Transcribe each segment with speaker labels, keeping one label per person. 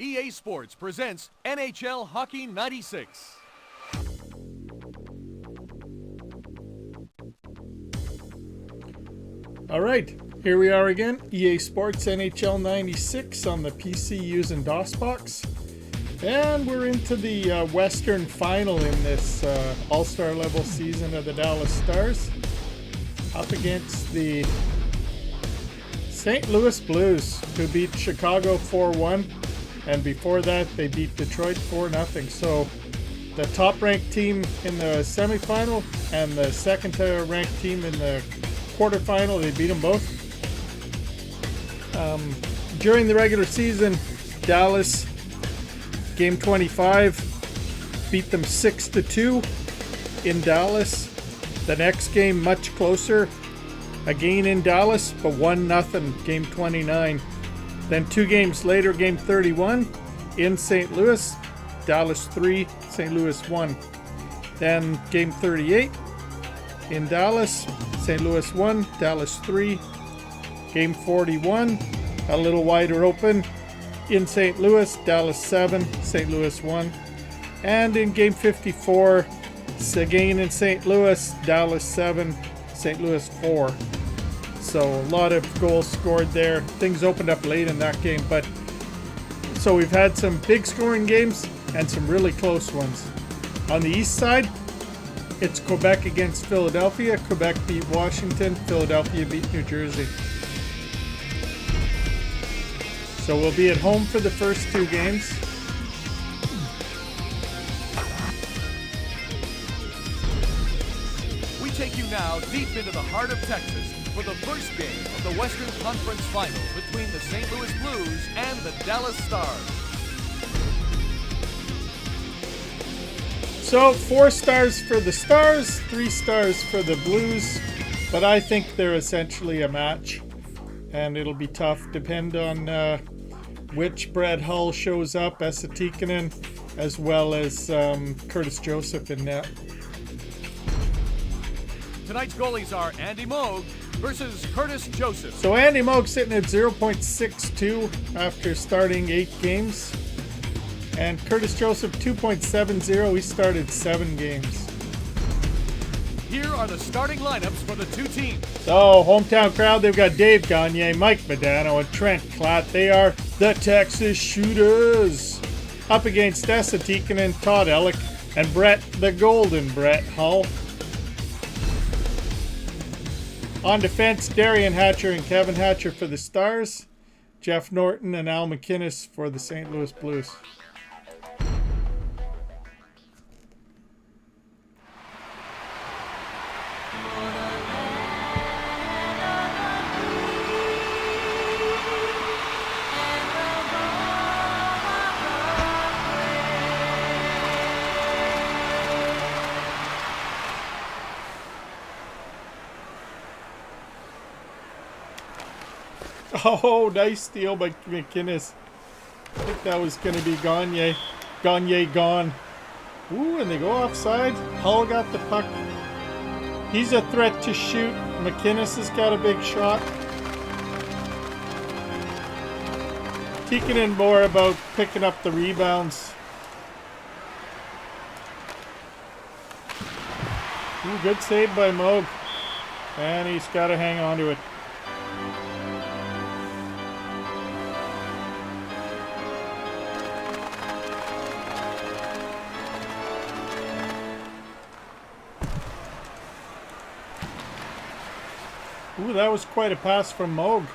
Speaker 1: EA Sports presents NHL Hockey 96.
Speaker 2: All right, here we are again, EA Sports NHL 96 on the PC using DOSBox. And we're into the Western Final in this All-Star level season of the Dallas Stars. Up against the St. Louis Blues, who beat Chicago 4-1. And before that, they beat Detroit 4-0. So the top-ranked team in the semifinal and the second-ranked team in the quarterfinal, they beat them both. During the regular season, Dallas, game 25, beat them 6-2 in Dallas. The next game, much closer, again in Dallas, but 1-0, game 29. Then 2 games later, game 31, in St. Louis, Dallas 3, St. Louis 1. Then game 38, in Dallas, St. Louis 1, Dallas 3. Game 41, a little wider open, in St. Louis, Dallas 7, St. Louis 1. And in game 54, again in St. Louis, Dallas 7, St. Louis 4. So a lot of goals scored there. Things opened up late in that game, but so we've had some big scoring games and some really close ones. On the east side, it's Quebec against Philadelphia. Quebec beat Washington. Philadelphia beat New Jersey. So we'll be at home for the first 2 games.
Speaker 1: We take you now deep into the heart of Texas for the first game of the Western Conference Final between the St. Louis Blues and the Dallas Stars.
Speaker 2: So 4 stars for the Stars, 3 stars for the Blues, but I think they're essentially a match, and it'll be tough. Depend on which Brett Hull shows up, Esa-Tikkanen, as well as Curtis Joseph in net.
Speaker 1: Tonight's goalies are Andy Moog versus Curtis Joseph.
Speaker 2: So Andy Moog sitting at 0.62 after starting 8 games. And Curtis Joseph 2.70. He started 7 games.
Speaker 1: Here are the starting lineups for the 2 teams.
Speaker 2: So hometown crowd, they've got Dave Gagner, Mike Modano, and Trent Klatt. They are the Texas Shooters. Up against Esa-Tikkanen, Todd Ellick, and Brett, the Golden Brett Hull. On defense, Darien Hatcher and Kevin Hatcher for the Stars. Jeff Norton and Al McInnes for the St. Louis Blues. Oh, nice steal by McInnes. I think that was going to be Gagner. Gagner gone. Ooh, and they go offside. Hull got the puck. He's a threat to shoot. McInnes has got a big shot. Tikkanen more about picking up the rebounds. Ooh, good save by Moog. And he's got to hang on to it. Ooh, that was quite a pass from Moog.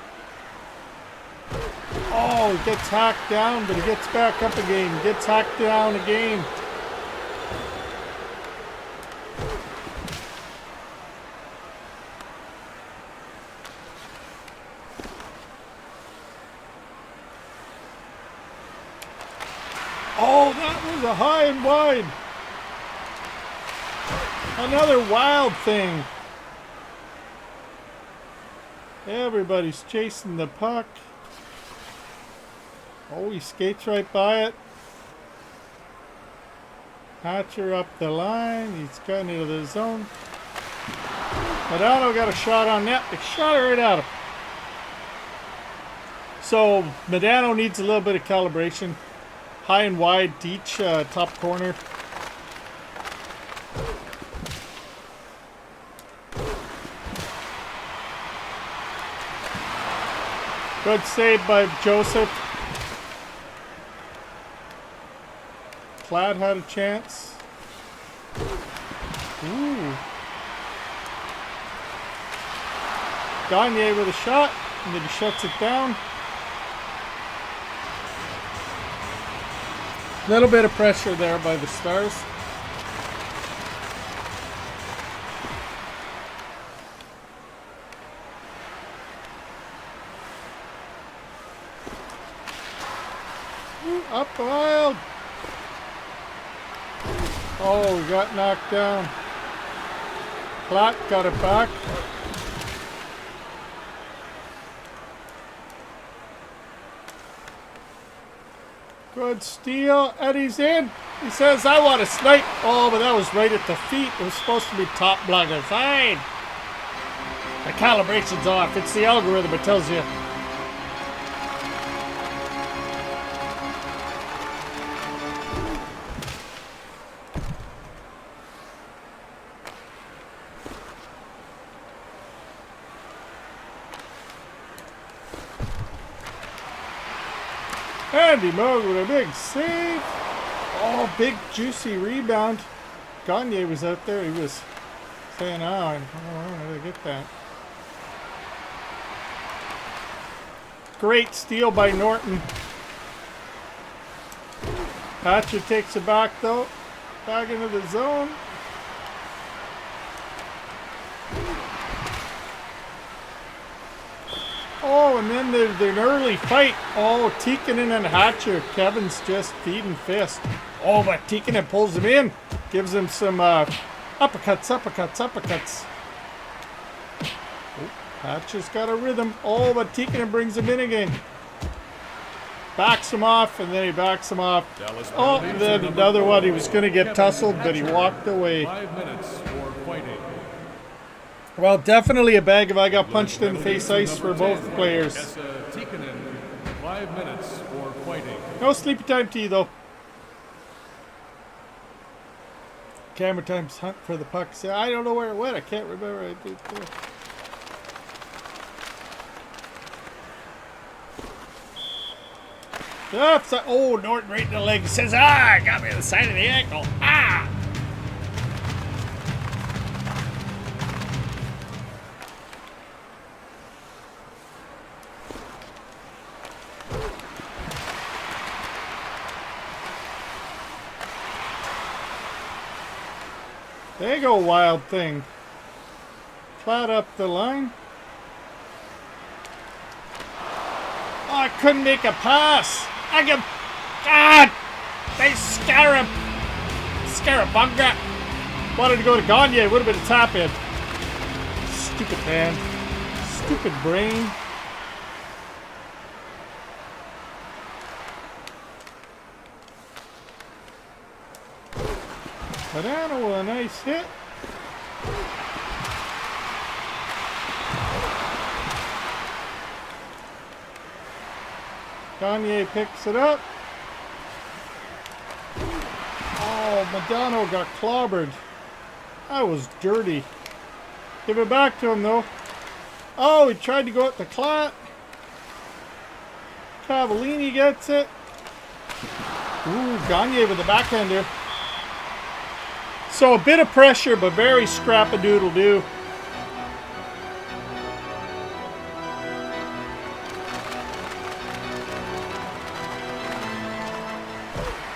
Speaker 2: Oh, he gets hacked down, but he gets back up again. Gets hacked down again. Oh, that was a high and wide. Another wild thing. Everybody's chasing the puck. Oh, he skates right by it. Hatcher up the line. He's gotten into the zone. Modano got a shot on net. They shot it right at him. So Modano needs a little bit of calibration. high and wide to each top corner. Good save by Joseph. Klatt had a chance. Ooh. Gagner with a shot, and then he shuts it down. Little bit of pressure there by the Stars. Ooh, up wild. Oh, we got knocked down. Klatt got it back. Good steal, and he's in. He says, I want to snipe. Oh, but that was right at the feet. It was supposed to be top blocker. Fine. The calibration's off. It's the algorithm, it tells you. Andy Moog with a big save. Oh, big juicy rebound. Gagner was out there. He was saying, oh, I don't know how to get that. Great steal by Norton. Hatcher takes it back though. Back into the zone. Oh, and then there's an early fight. Oh, Tikkanen and Hatcher. Kevin's just feeding fist. Oh, but Tikkanen pulls him in. Gives him some uppercuts. Oh, Hatcher's got a rhythm. Oh, but Tikkanen brings him in again. Backs him off, and then he backs him off. Oh, and then another one. He was going to get tussled, but he walked away.
Speaker 1: 5 minutes for fighting.
Speaker 2: Well, definitely a bag if I got punched in the face ice for both players.
Speaker 1: 5 minutes for fighting.
Speaker 2: No sleepy time tea, though. Camera time's hunt for the puck. See, I don't know where it went. I can't remember. I did. Oh, Norton right in the leg. Says, got me on the side of the ankle. There you go, Wild Thing. Klatt up the line. Oh, I couldn't make a pass. God! They Scarabunga. Wanted to go to Gagner. Would have been a tap in. Stupid man. Stupid brain. Modano with a nice hit. Gagner picks it up. Oh, Modano got clobbered. That was dirty. Give it back to him, though. Oh, he tried to go at the Klatt. Cavallini gets it. Ooh, Gagner with the backhander. So a bit of pressure, but very scrap-a-doodle-doo.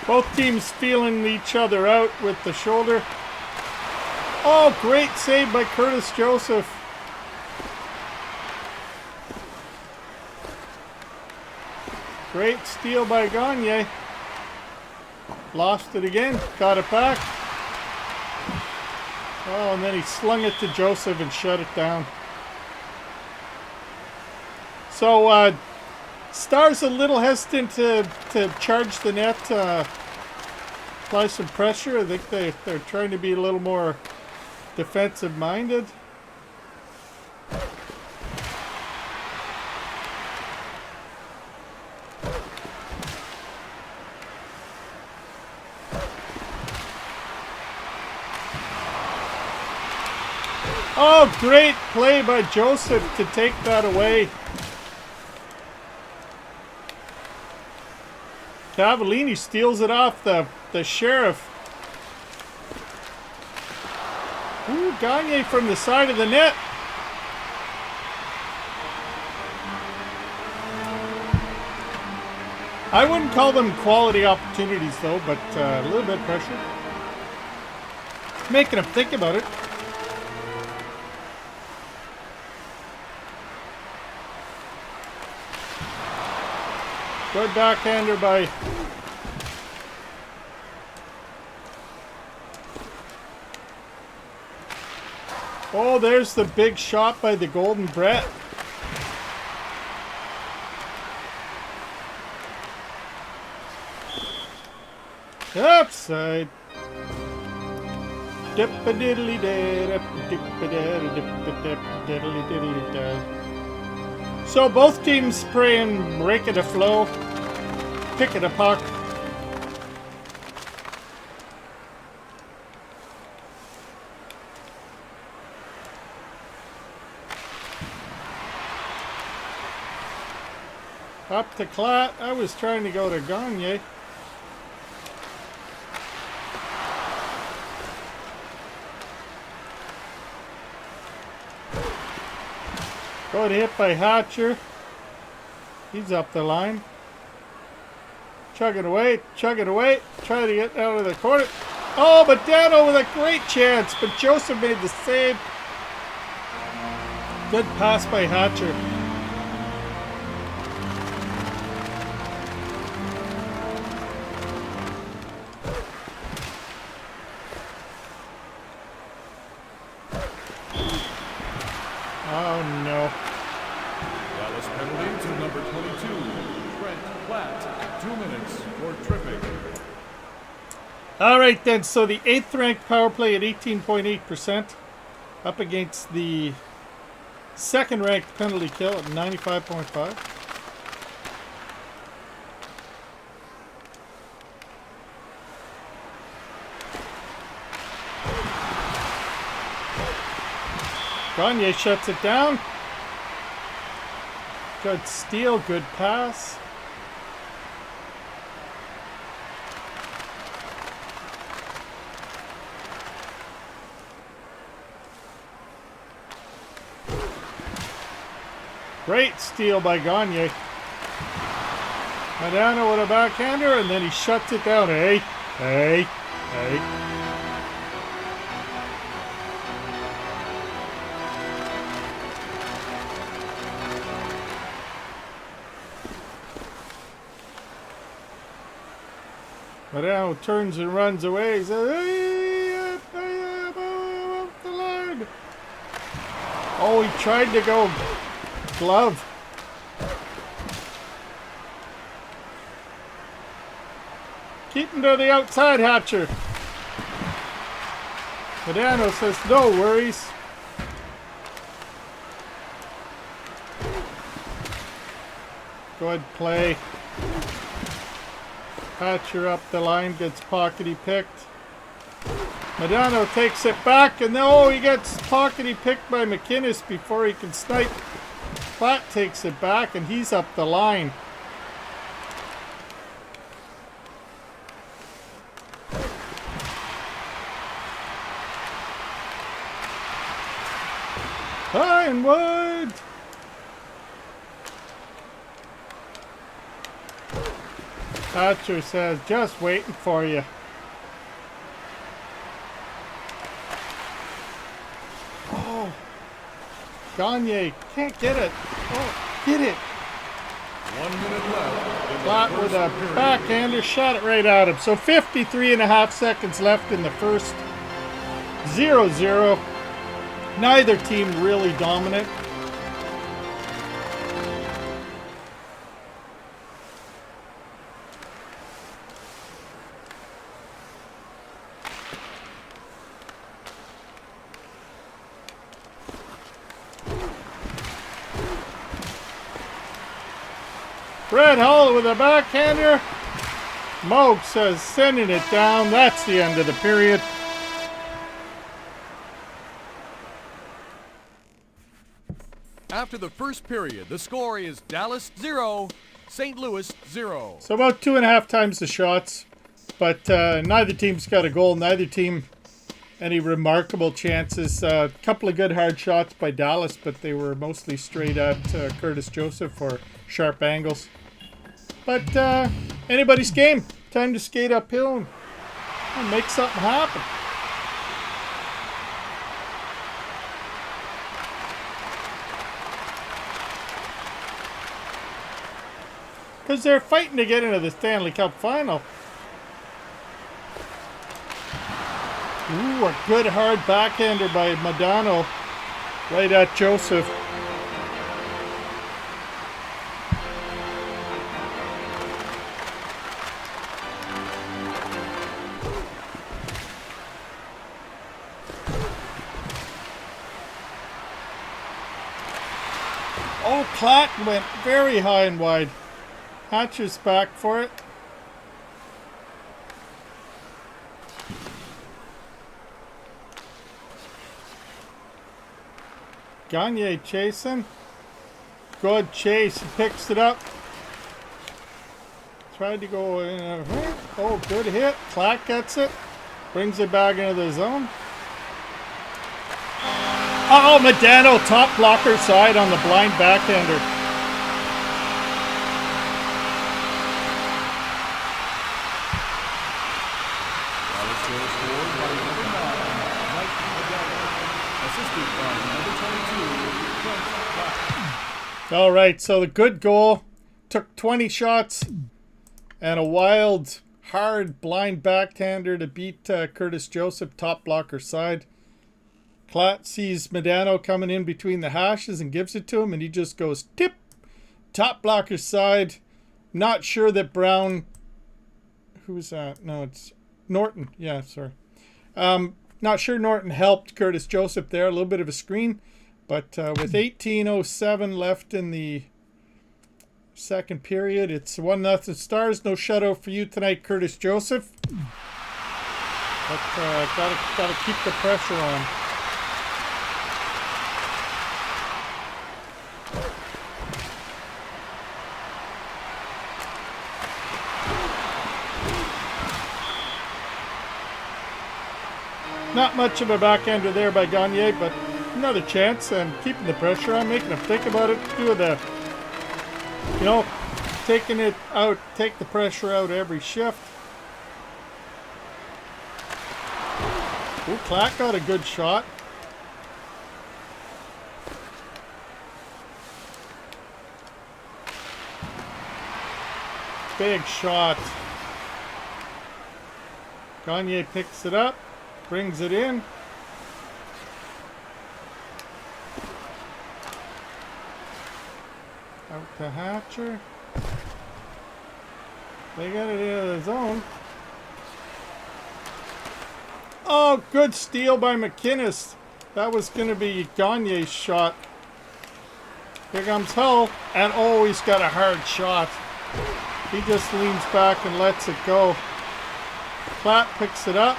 Speaker 2: Both teams feeling each other out with the shoulder. Oh, great save by Curtis Joseph. Great steal by Gagner. Lost it again, got it back. Oh, and then he slung it to Joseph and shut it down. So, Stars a little hesitant to charge the net, apply some pressure. I think they're trying to be a little more defensive-minded. Oh, great play by Joseph to take that away. Cavallini steals it off the sheriff. Ooh, Gagner from the side of the net. I wouldn't call them quality opportunities though, but a little bit of pressure. Making him think about it. Good backhander by oh, there's the big shot by the Golden Brett. Upside. So both teams playing rake of the flow, pick of the puck. Up to Klatt. I was trying to go to Gagner. Good hit by Hatcher. He's up the line. Chug it away, chug it away. Try to get out of the corner. Oh, Modano with a great chance, but Joseph made the save. Good pass by Hatcher. Oh no.
Speaker 1: Dallas penalty to number 22, Trent Klatt, 2 minutes for tripping.
Speaker 2: All right then, so the 8th ranked power play at 18.8% up against the 2nd ranked penalty kill at 95.5. Gagner shuts it down. Good steal, good pass. Great steal by Gagner. Modano with a backhander, and then he shuts it down. Hey, hey, hey. Modano turns and runs away. He says, hey, the line. Oh, he tried to go glove. Keep him to the outside, Hatcher. Modano says, no worries. Good play. Hatcher up the line, gets pockety picked. Modano takes it back, and oh, he gets pockety picked by McInnes before he can snipe. Klatt takes it back, and he's up the line. High and wide. Hatcher says, just waiting for you. Oh, Gagner can't get it. Oh, get it.
Speaker 1: 1 minute left.
Speaker 2: Klatt with a backhander, shot it right at him. So 53.5 seconds left in the first. 0-0. Neither team really dominant. Red Hull with a backhander. Moog says, sending it down. That's the end of the period.
Speaker 1: After the first period, the score is Dallas 0, St. Louis 0.
Speaker 2: So about 2.5 times the shots, but neither team's got a goal. Neither team any remarkable chances. A couple of good hard shots by Dallas, but they were mostly straight at Curtis Joseph for sharp angles. But anybody's game. Time to skate uphill and make something happen. Because they're fighting to get into the Stanley Cup final. Ooh, a good hard backhander by Modano. Right at Joseph. Oh, Klatt went very high and wide. Hatcher's back for it. Gagner chasing. Good chase. He picks it up. Tried to go in a hit. Oh, good hit. Klatt gets it. Brings it back into the zone. Oh, Modano top blocker side on the blind backhander.
Speaker 1: Dallas goal scored by number 9, Mike Modano. Assisted by number 22, Trent Klatt.
Speaker 2: All right, so the good goal took 20 shots and a wild, hard, blind backhander to beat Curtis Joseph, top blocker side. Klatt sees Modano coming in between the hashes and gives it to him, and he just goes tip, top blocker side. Not sure that Brown, who's that? No, it's Norton. Yeah, sorry. Not sure Norton helped Curtis Joseph there. A little bit of a screen, but with 18:07 left in the second period, it's 1-0 Stars. No shutout for you tonight, Curtis Joseph. But gotta keep the pressure on. Not much of a backhander there by Gagner, but another chance and keeping the pressure on, making him think about it. Do the, taking it out, take the pressure out every shift. Ooh, Klatt got a good shot. Big shot. Gagner picks it up. Brings it in. Out to Hatcher. They got it into the zone. Oh, good steal by McInnes. That was going to be Gagner's shot. Here comes Hull. And oh, he's got a hard shot. He just leans back and lets it go. Klatt picks it up.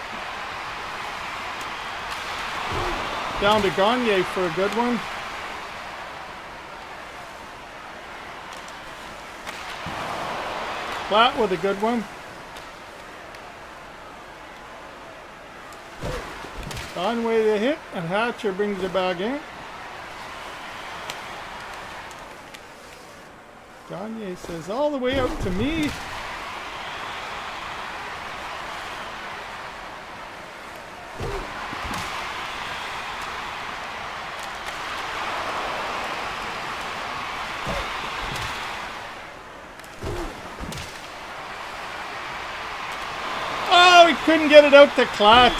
Speaker 2: Down to Gagner for a good one. Klatt with a good one. Conway the hit, and Hatcher brings it back in. Gagner says, all the way out to me. Couldn't get it out to Klatt.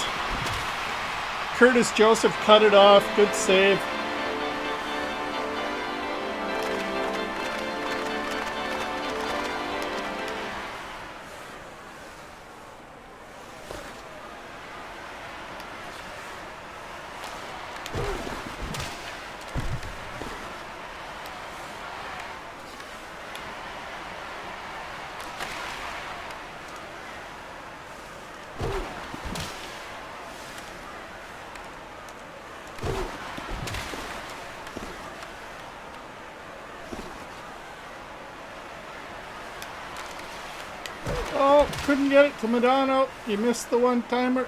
Speaker 2: Curtis Joseph cut it off. Good save. Oh, couldn't get it to Modano. He missed the one-timer.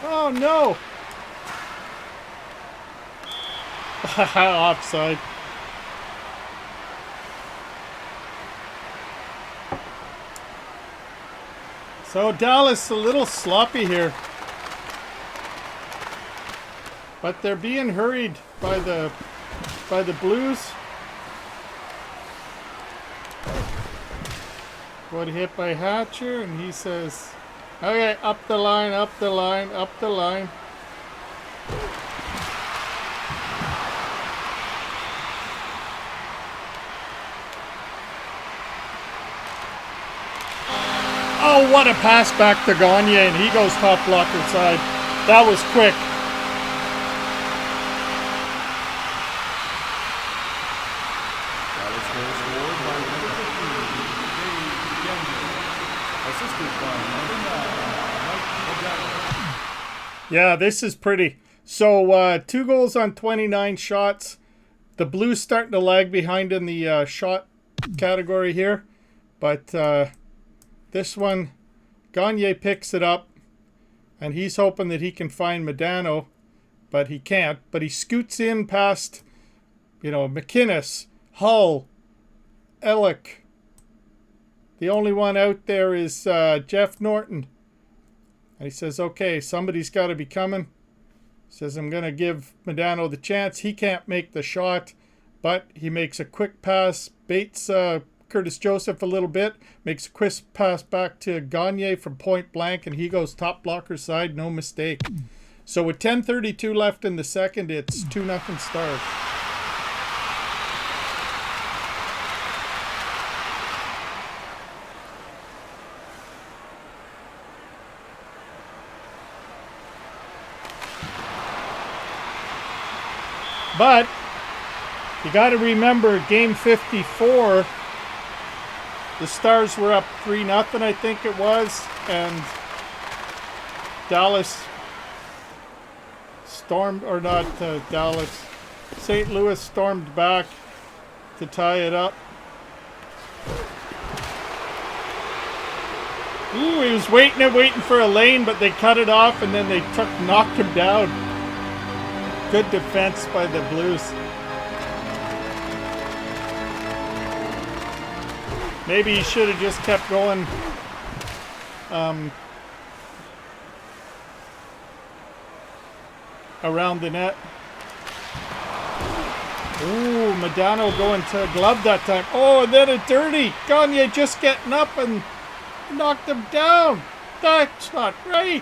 Speaker 2: Oh, no. Offside. So Dallas a little sloppy here. But they're being hurried by the Blues. Got hit by Hatcher, and he says, okay, up the line, up the line, up the line. Oh, what a pass back to Gagner, and he goes top blocker side. That was quick. Yeah, this is pretty. So 2 goals on 29 shots. The Blues starting to lag behind in the shot category here. But this one, Gagner picks it up. And he's hoping that he can find Modano. But he can't. But he scoots in past, McInnes, Hull, Ellick. The only one out there is Jeff Norton. And he says, okay, somebody's got to be coming. He says, I'm going to give Modano the chance. He can't make the shot, but he makes a quick pass, baits Curtis Joseph a little bit, makes a quick pass back to Gagner from point blank, and he goes top blocker side, no mistake. So with 10:32 left in the second, it's 2-0 Stars. But you got to remember, game 54, the Stars were up 3-0, I think it was, and Dallas stormed, or not Dallas, St. Louis stormed back to tie it up. Ooh, he was waiting for a lane, but they cut it off, and then they knocked him down. Good defense by the Blues. Maybe he should have just kept going around the net. Ooh, Modano going to glove that time. Oh, and then a dirty. Gagner just getting up and knocked him down. That's not right.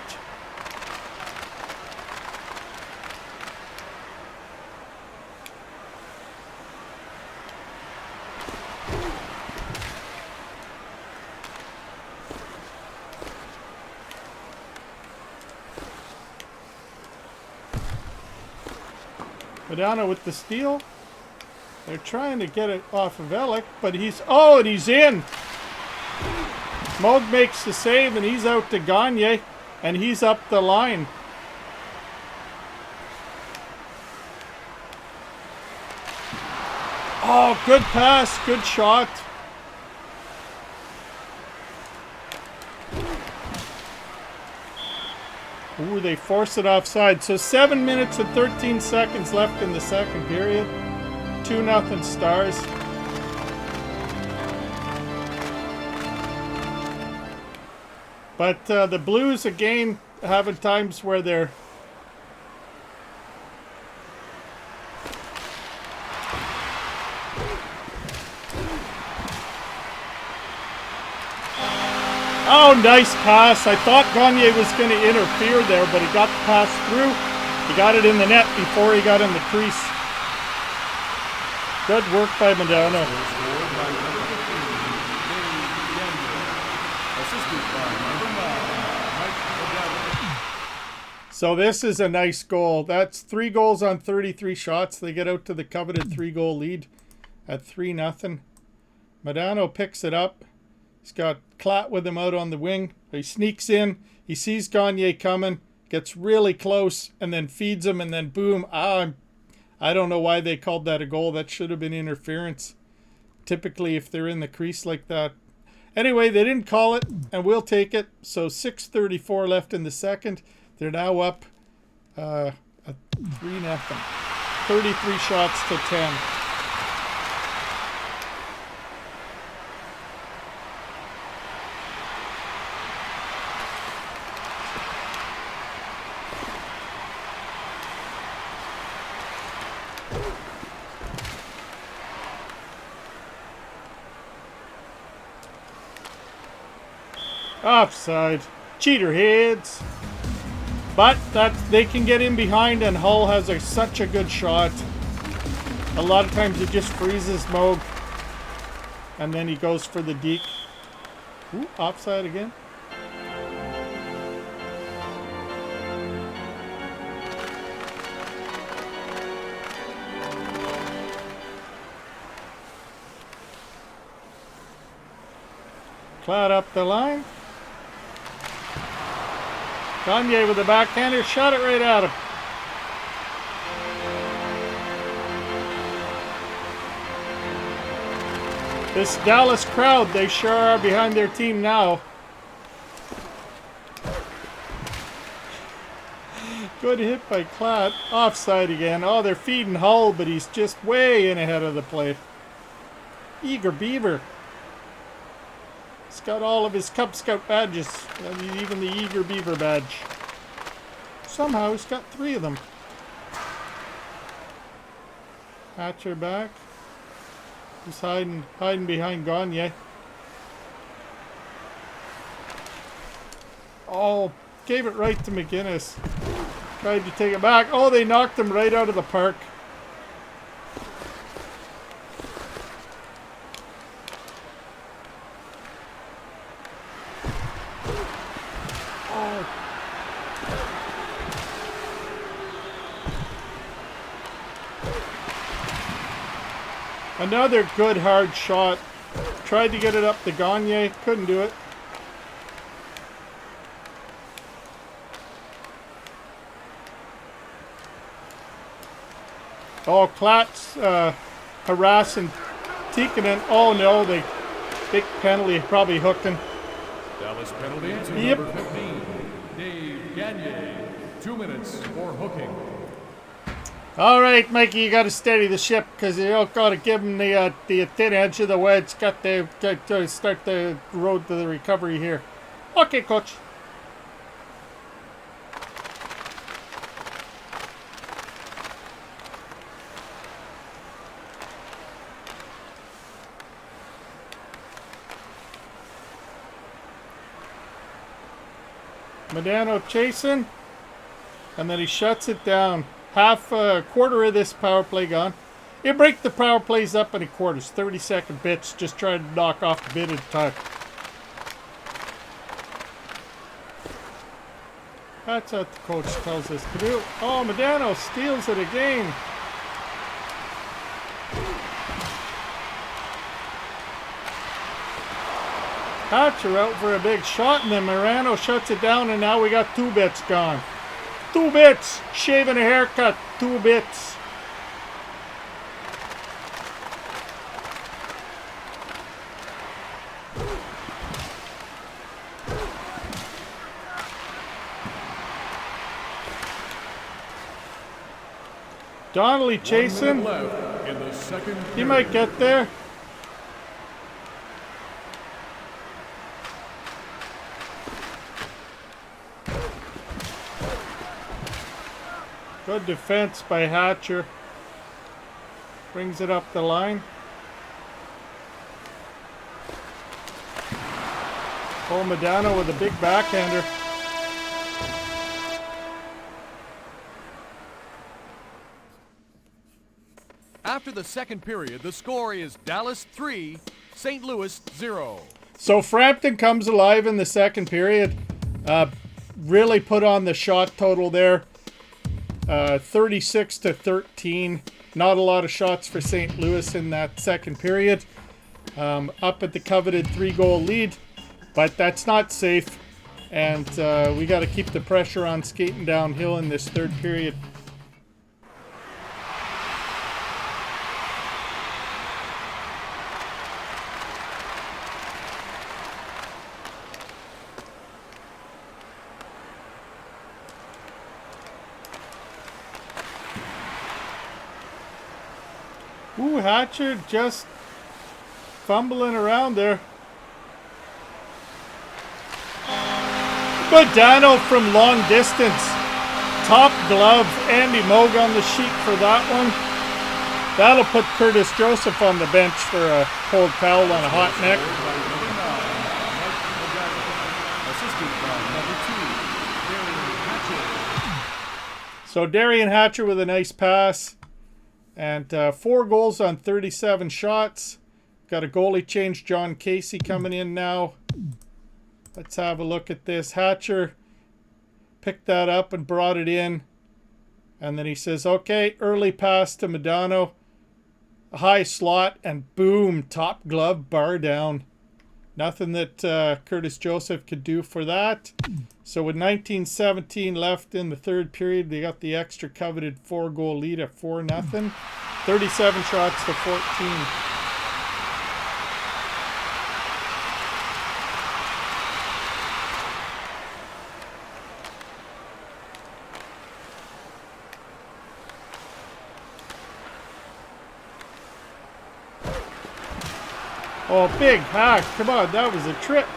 Speaker 2: Modano with the steal. They're trying to get it off of Ellick, but he's in. Moog makes the save, and he's out to Gagner, and he's up the line. Oh, good pass, good shot. Ooh, they force it offside. So 7 minutes and 13 seconds left in the second period. 2-0 Stars. But the Blues, again, having times where they're... Oh, nice pass. I thought Gagner was going to interfere there, but he got the pass through. He got it in the net before he got in the crease. Good work by Modano. So this is a nice goal. That's 3 goals on 33 shots. They get out to the coveted 3-goal lead at 3-0. Modano picks it up. He's got Klatt with him out on the wing. He sneaks in. He sees Gagner coming. Gets really close and then feeds him, and then boom. I I don't know why they called that a goal. That should have been interference. Typically, if they're in the crease like that. Anyway, they didn't call it, and we'll take it. So 6:34 left in the second. They're now up 3-0. 33 shots to 10. Offside. Cheater heads. But they can get in behind, and Hull has such a good shot. A lot of times it just freezes Moog. And then he goes for the deke. Ooh, offside again. Klatt up the line. Gagne with the backhander, shot it right at him. This Dallas crowd, they sure are behind their team now. Good hit by Klatt. Offside again. Oh, they're feeding Hull, but he's just way in ahead of the plate. Eager Beaver. He's got all of his Cub Scout badges, even the Eager Beaver badge. Somehow he's got 3 of them. Hatcher back. He's hiding behind Gagne. Oh, gave it right to McGinnis. Tried to take it back. Oh, they knocked him right out of the park. Another good hard shot. Tried to get it up to Gagne. Couldn't do it. Oh, Klatt's harassing Tikkanen. Oh no, they big penalty. Probably hooked him.
Speaker 1: Dallas penalty to number 15, Dave Gagner. 2 minutes for hooking.
Speaker 2: All right, Mikey, you got to steady the ship because you don't got to give him the thin edge of the wedge. Got to start the road to the recovery here. Okay, coach. Modano chasing, and then he shuts it down. Quarter of this power play gone. You break the power plays up in quarters, 30-second bits. Just try to knock off the bit at a time. That's what the coach tells us to do. Oh, Modano steals it again. Hatcher out for a big shot, and then Morano shuts it down, and now we got 2 bits gone. 2 bits! Shaving a haircut, 2 bits. Donnelly chasing. He might get there. Good defense by Hatcher. Brings it up the line. Oh, Modano with a big backhander.
Speaker 1: After the second period, the score is Dallas 3, St. Louis 0.
Speaker 2: So Frampton comes alive in the second period. Really put on the shot total there. 36-13. Not a lot of shots for St. Louis in that second period. Up at the coveted 3-goal lead, but that's not safe. And we got to keep the pressure on skating downhill in this third period. Ooh, Hatcher just fumbling around there. Modano from long distance. Top glove. Andy Moog on the sheet for that one. That'll put Curtis Joseph on the bench for a cold towel on a hot neck. So Darien Hatcher with a nice pass. And 4 goals on 37 shots. Got a goalie change, Jon Casey coming in now. Let's have a look at this. Hatcher picked that up and brought it in. And then he says, okay, early pass to Modano. A high slot and boom, top glove, bar down. Nothing that Curtis Joseph could do for that. So with 19:17 left in the third period, they got the extra coveted 4-goal lead at 4-0. 37 shots to 14. Oh, big hack. Come on, that was a trip.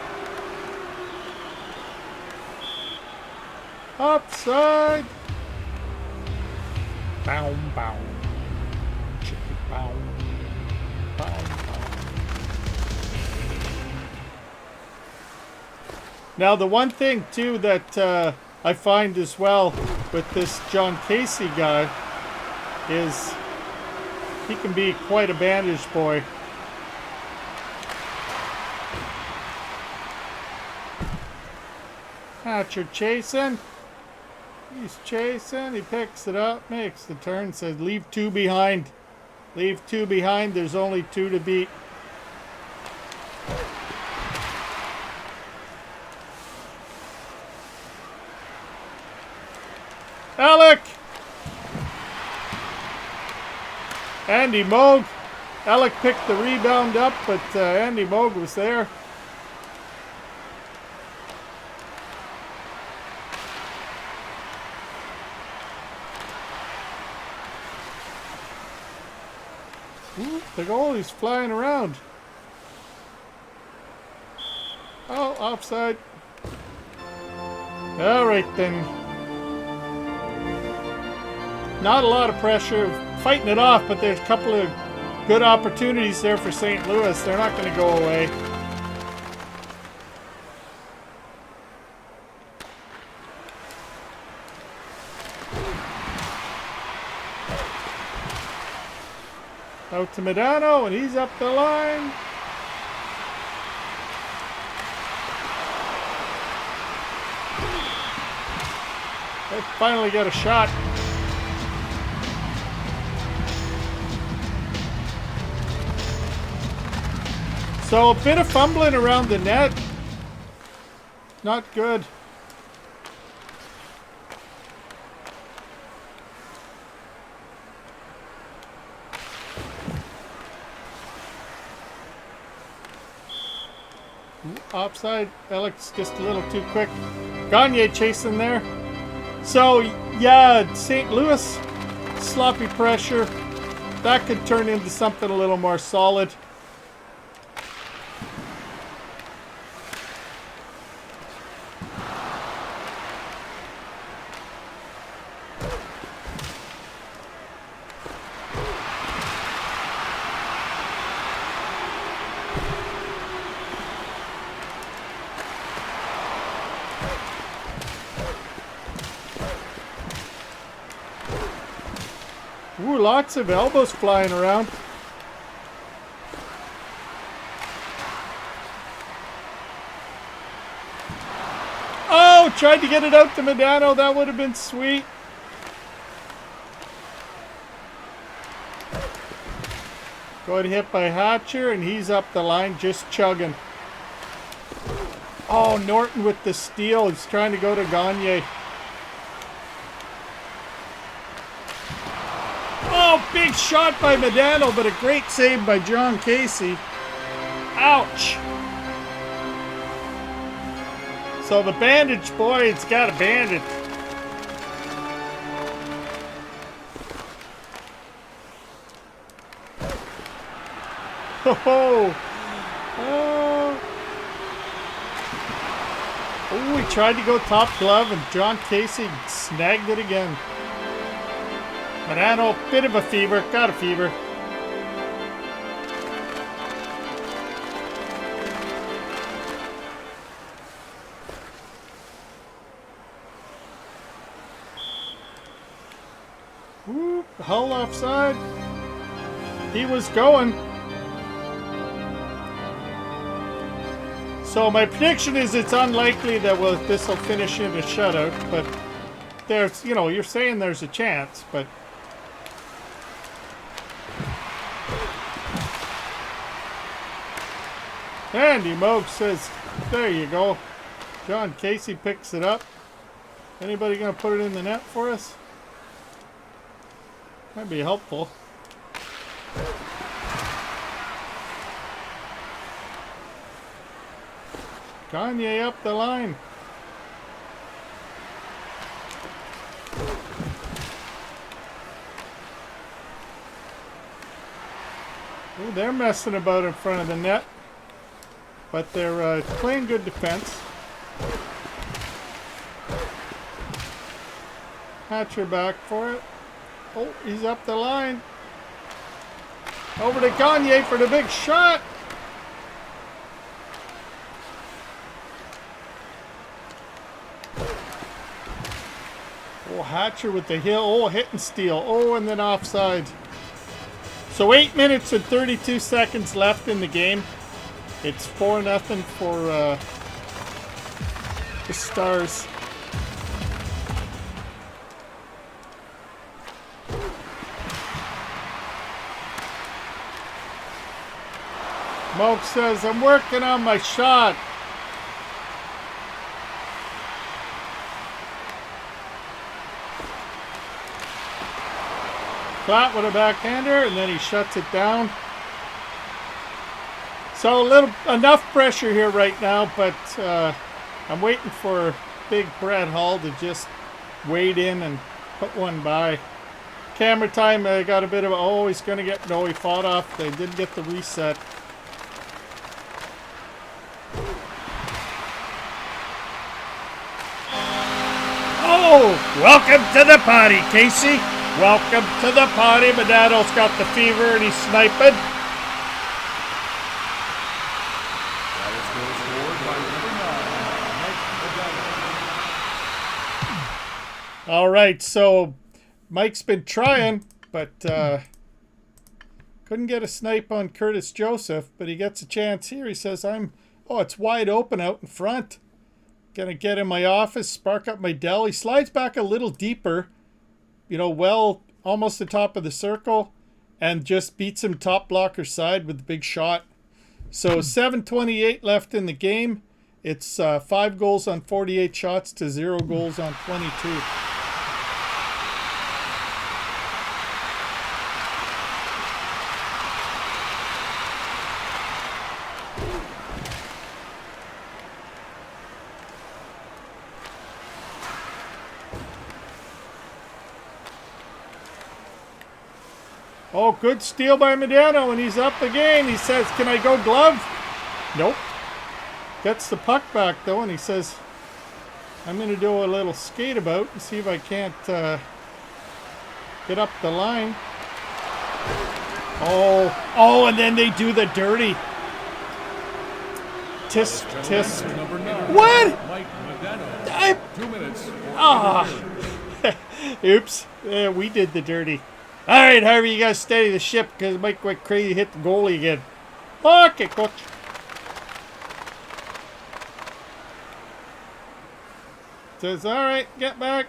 Speaker 2: Upside. Bow, bow. Chicky, bow. Bow, bow. Now, the one thing, too, that I find as well with this Jon Casey guy is he can be quite a bandage boy. Hatcher chasing. He's chasing. He picks it up, makes the turn, says, leave 2 behind. Leave 2 behind. There's only 2 to beat. Alec! Andy Moog. Alec picked the rebound up, but Andy Moog was there. Ooh, the goalie's flying around. Oh, offside. All right then. Not a lot of pressure, fighting it off, but there's a couple of good opportunities there for St. Louis. They're not going to go away. Out to Modano, and he's up the line. They finally got a shot. So a bit of fumbling around the net. Not good. Offside. Alex just a little too quick. Gagner chasing there. So, yeah, St. Louis, sloppy pressure. That could turn into something a little more solid. Ooh, lots of elbows flying around. Oh, tried to get it out to Modano. That would have been sweet. Got hit by Hatcher, and he's up the line just chugging. Oh, Norton with the steal. He's trying to go to Gagner. Oh, big shot by Modano, but a great save by Jon Casey. Ouch. So the Bandage Boy, it's got a bandage. Oh, he tried to go top glove, and Jon Casey snagged it again. Modano, bit of a fever. Got a fever. Whoop, Hull offside. He was going. So my prediction is it's unlikely that this will finish in a shutout, but there's, you're saying there's a chance, but Andy Moog says, there you go. Jon Casey picks it up. Anybody gonna put it in the net for us? That'd be helpful. Gagne up the line. Ooh, they're messing about in front of the net, but they're playing good defense. Hatcher back for it. Oh, he's up the line. Over to Gagne for the big shot. Oh, Hatcher with the hill. Oh, hit and steal. Oh, and then offside. So 8 minutes and 32 seconds left in the game. It's 4-0 for the Stars. Moog says, I'm working on my shot. Klatt with a backhander, and then he shuts it down. So enough pressure here right now, but I'm waiting for big Brett Hull to just wade in and put one by. Camera time, got a bit of, oh, he's going to get, no, he fought off. They did get the reset. Oh, welcome to the party, Casey. Welcome to the party. Modano's got the fever and he's sniping. All right, so Mike's been trying, but couldn't get a snipe on Curtis Joseph, but he gets a chance here. He says, oh, it's wide open out in front. Gonna get in my office, spark up my Dell. He slides back a little deeper, well, almost the top of the circle, and just beats him top blocker side with the big shot. So 7:28 left in the game. It's 5 goals on 48 shots to 0 goals on 22. Oh, good steal by Modano, and he's up again. He says, can I go glove? Nope. Gets the puck back, though, and he says, I'm going to do a little skate about and see if I can't get up the line. Oh, and then they do the dirty. Tisk. What?
Speaker 1: Mike Modano. 2 minutes.
Speaker 2: Oops. Yeah, we did the dirty. All right, Harvey, you got to steady the ship because it might go crazy, hit the goalie again. Okay, coach. Says, all right, get back,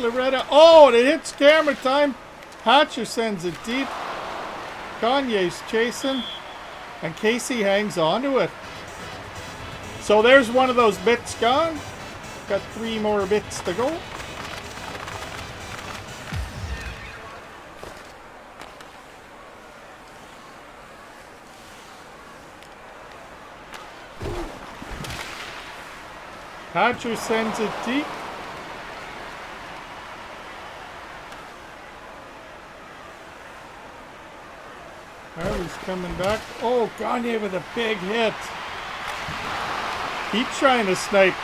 Speaker 2: Loretta. Oh, and it hits camera time. Hatcher sends it deep. Gagner's chasing, and Casey hangs on to it. So there's one of those bits gone. Got 3 more bits to go. Hatcher sends it deep. Harvey's coming back. Oh, Gagner with a big hit. Keep trying to snipe.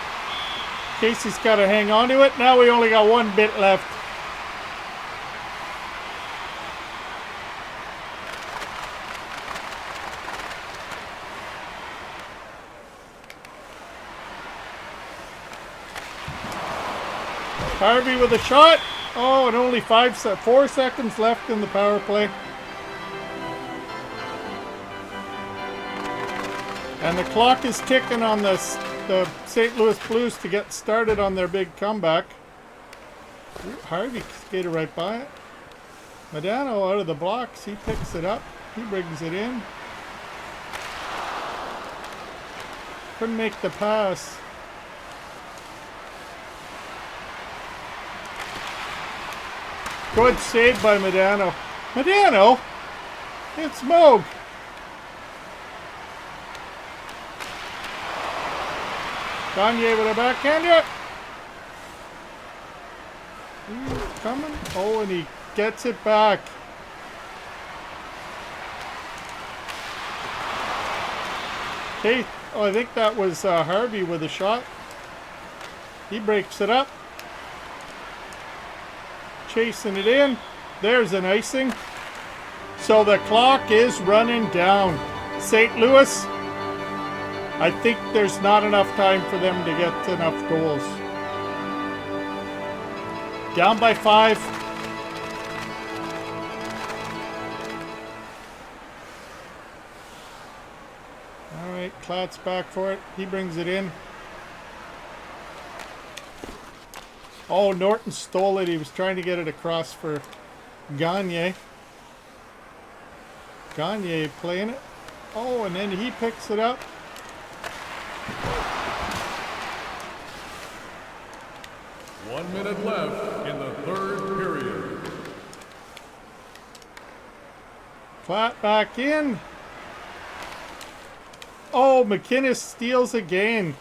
Speaker 2: Casey's got to hang on to it. Now we only got one bit left. Harvey with a shot. Oh, and only 4 seconds left in the power play. And the clock is ticking on the St. Louis Blues to get started on their big comeback. Ooh, Harvey skated right by it. Modano out of the blocks. He picks it up. He brings it in. Couldn't make the pass. Good save by Modano. Modano? It's Moog. Gagner with a backhander. Coming. Oh, and he gets it back. Okay. Oh, I think that was Harvey with a shot. He breaks it up. Chasing it in. There's an icing. So the clock is running down. St. Louis, I think there's not enough time for them to get enough goals. Down by 5. All right, Klatt's back for it. He brings it in. Oh, Norton stole it. He was trying to get it across for Gagner. Gagner playing it. Oh, and then he picks it up.
Speaker 1: One minute left in the third period.
Speaker 2: Klatt back in. Oh, McInnes steals again.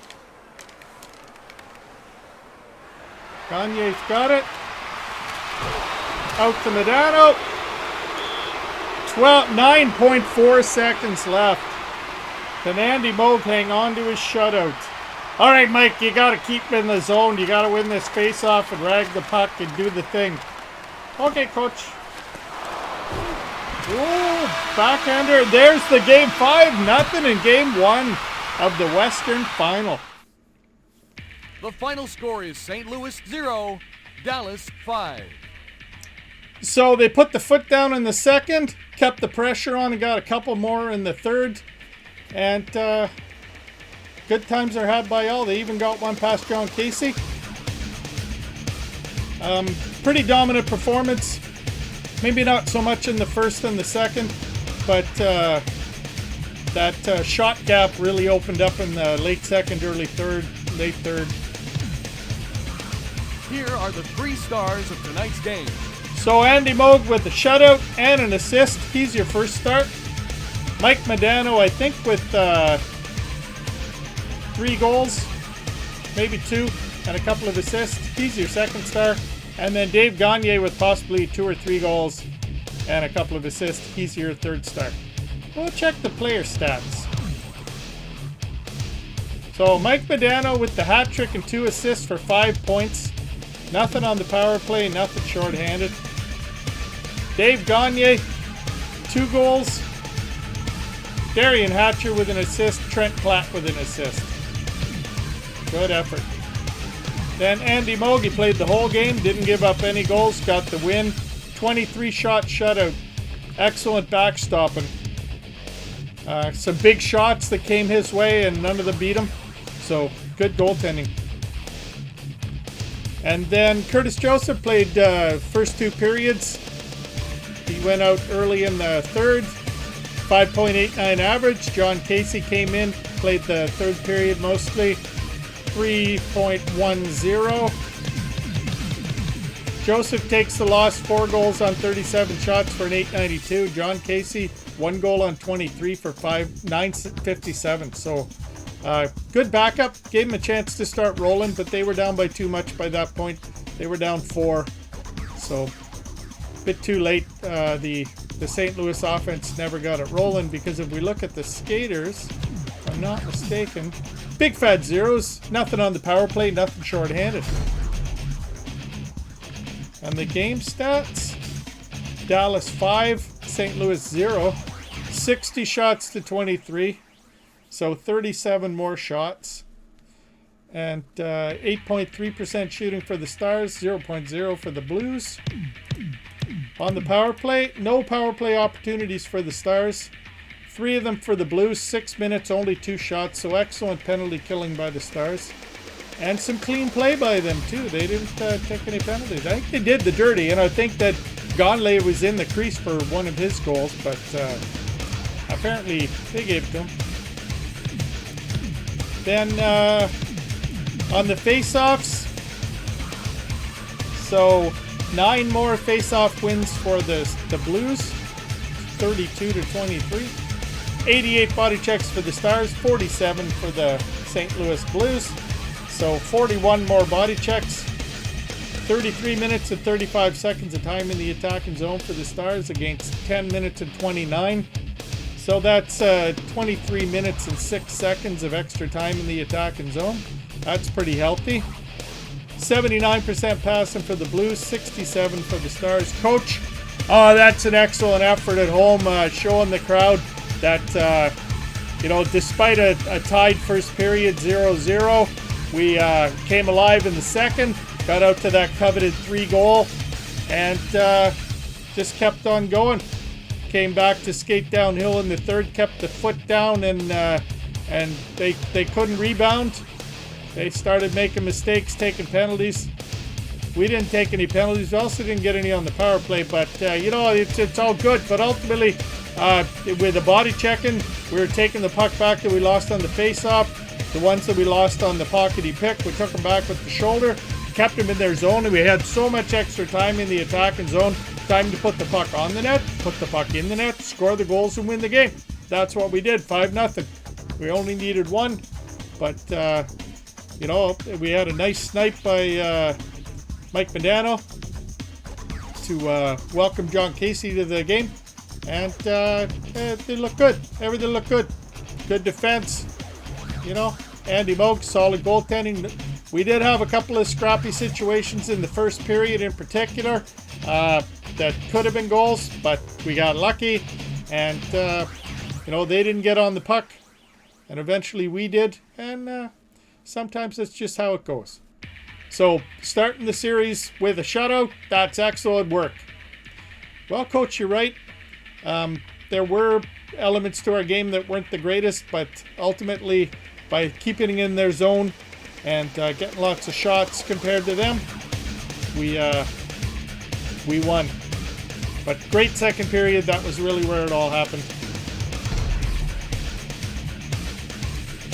Speaker 2: Gagner's got it. Out to Modano. 9.4 seconds left. Can Andy Moog hang on to his shutout? All right, Mike, you got to keep in the zone. You got to win this face-off and rag the puck and do the thing. Okay, coach. Ooh, backhander. There's the game 5-0 in game 1 of the Western Final.
Speaker 1: The final score is St. Louis 0, Dallas 5.
Speaker 2: So they put the foot down in the second, kept the pressure on, and got a couple more in the third. And good times are had by all. They even got one past Jon Casey. Pretty dominant performance. Maybe not so much in the first and the second, but that shot gap really opened up in the late second, early third, late third.
Speaker 1: Here are the 3 stars of tonight's game.
Speaker 2: So Andy Moog with a shutout and an assist. He's your first start. Mike Modano, I think, with 3 goals, maybe 2, and a couple of assists. He's your second star. And then Dave Gagner with possibly 2 or 3 goals and a couple of assists. He's your third star. We'll check the player stats. So Mike Modano with the hat trick and 2 assists for 5 points. Nothing on the power play, nothing shorthanded. Dave Gagner, 2 goals. Darien Hatcher with an assist. Trent Klatt with an assist. Good effort. Then Andy Moog, he played the whole game, didn't give up any goals, got the win. 23-shot shutout. Excellent backstopping. Some big shots that came his way and none of them beat him. So, good goaltending. And then Curtis Joseph played first 2 periods. He went out early in the third. 5.89 average. Jon Casey came in, played the third period mostly. 3.10. Joseph takes the loss, 4 goals on 37 shots for an 8.92. Jon Casey, 1 goal on 23 for 9.57. So good backup. Gave him a chance to start rolling, but they were down by too much by that point. They were down 4. So a bit too late. The the St. Louis offense never got it rolling, because if we look at the skaters, if I'm not mistaken, big fat zeros, nothing on the power play, nothing shorthanded. And the game stats, Dallas 5, St. Louis 0, 60 shots to 23, so 37 more shots. And 8.3% shooting for the Stars, 0.0 for the Blues. On the power play, no power play opportunities for the Stars. 3 of them for the Blues, 6 minutes, only 2 shots, so excellent penalty killing by the Stars. And some clean play by them too. They didn't take any penalties. I think they did the dirty, and I think that Gonley was in the crease for one of his goals, but apparently they gave it to him. Then on the face-offs, so 9 more face-off wins for the Blues, 32 to 23. 88 body checks for the Stars, 47 for the St. Louis Blues. So 41 more body checks. 33 minutes and 35 seconds of time in the attacking zone for the Stars against 10 minutes and 29. So that's 23 minutes and 6 seconds of extra time in the attacking zone. That's pretty healthy. 79% passing for the Blues, 67 for the Stars. Coach, that's an excellent effort at home, showing the crowd that, despite a tied first period 0-0, we came alive in the second, got out to that coveted 3-goal, and just kept on going. Came back to skate downhill in the third, kept the foot down, and they couldn't rebound. They started making mistakes, taking penalties. We didn't take any penalties. We also didn't get any on the power play, but it's all good. But ultimately, with the body checking, we were taking the puck back that we lost on the face-off. The ones that we lost on the pockety pick, we took them back with the shoulder, kept them in their zone, and we had so much extra time in the attacking zone. Time to put the puck on the net, put the puck in the net, score the goals, and win the game. That's what we did, 5-0. We only needed 1, but we had a nice snipe by Mike Modano to welcome Jon Casey to the game, and they look good. Everything looked good. Good defense. Andy Moog, solid goaltending. We did have a couple of scrappy situations in the first period in particular that could have been goals, but we got lucky, and they didn't get on the puck, and eventually we did, and sometimes that's just how it goes. So starting the series with a shutout, that's excellent work. Well, Coach, you're right. There were elements to our game that weren't the greatest, but ultimately, by keeping in their zone and getting lots of shots compared to them, we won. But great second period. That was really where it all happened.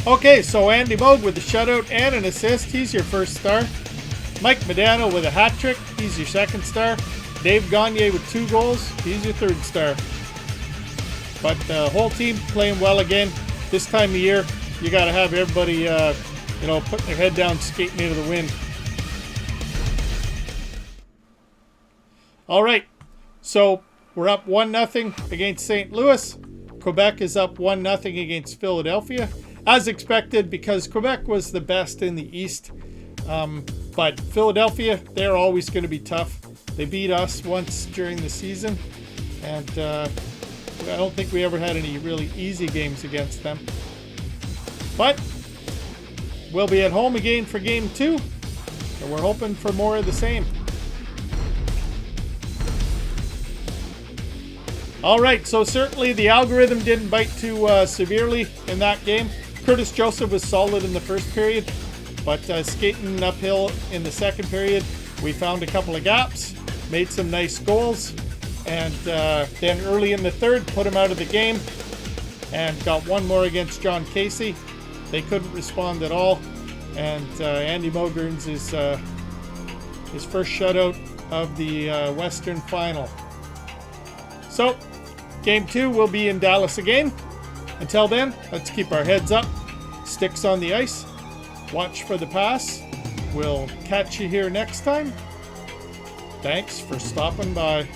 Speaker 2: Okay, so Andy Moog with a shutout and an assist. He's your first star. Mike Modano with a hat trick. He's your second star. Dave Gagner with 2 goals. He's your third star. But the whole team playing well again. This time of year, you got to have everybody, putting their head down, skating into the wind. All right, so we're up 1-0 against St. Louis. Quebec is up 1-0 against Philadelphia. As expected, because Quebec was the best in the East. But Philadelphia, they're always going to be tough. They beat us once during the season, and I don't think we ever had any really easy games against them. But we'll be at home again for Game 2, and we're hoping for more of the same. All right, so certainly the algorithm didn't bite too severely in that game. Curtis Joseph was solid in the first period, but skating uphill in the second period, we found a couple of gaps, made some nice goals, and then early in the third, put him out of the game, and got one more against Jon Casey. They couldn't respond at all, and Andy Moog earns his first shutout of the Western Final. So, Game 2 will be in Dallas again. Until then, let's keep our heads up, sticks on the ice, watch for the pass. We'll catch you here next time. Thanks for stopping by.